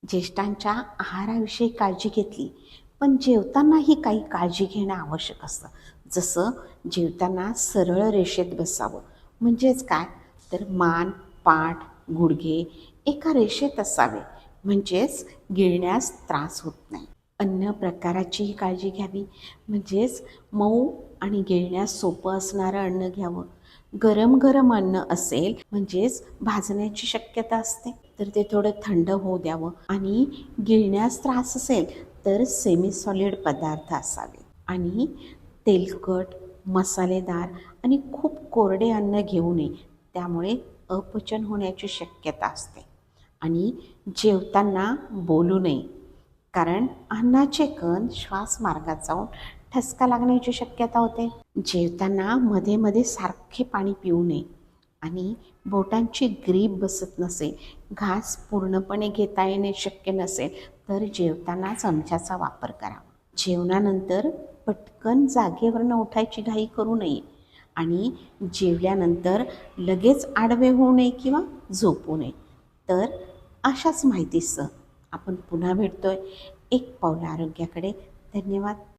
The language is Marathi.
ज्येष्ठांच्या आहाराविषयी काळजी घेतली, पण जेवतानाही काही काळजी घेणं आवश्यक असतं. जसं जेवताना सरळ रेषेत बसावं. म्हणजेच काय, तर मान, पाठ, गुडघे एका रेषेत असावे. म्हणजेच गिळण्यास त्रास होत नाही. अन्न प्रकाराचीही काळजी घ्यावी. म्हणजेच मऊ आणि गिळण्यास सोपं असणारं अन्न घ्यावं. गरम गरम अन्न असेल म्हणजेच भाजण्याची शक्यता असते, तर ते थोडं थंड होऊ द्यावं. आणि गिळण्यास त्रास असेल तर सेमी सॉलिड पदार्थ असावे. आणि तेलकट, मसालेदार आणि खूप कोरडे अन्न घेऊ नये. त्यामुळे अपचन होण्याची शक्यता असते. आणि जेवताना बोलू नये, कारण अन्नाचे कण श्वासमार्गात जाऊन ठसका लागण्याची शक्यता होते. जेवताना मध्ये मध्ये सारखे पाणी पिऊ नये. आणि बोटांची ग्रीप बसत नसेल, घास पूर्णपणे घेता येणे शक्य नसेल, तर जेवताना चमच्याचा वापर करावा. जेवणानंतर पटकन जागेवरनं उठायची घाई करू नये. आणि जेवल्यानंतर लगेच आडवे होऊ नये किंवा झोपू नये. तर अशाच माहितीसह आपण पुन्हा भेटतोय एक पाऊल आरोग्याकडे. धन्यवाद.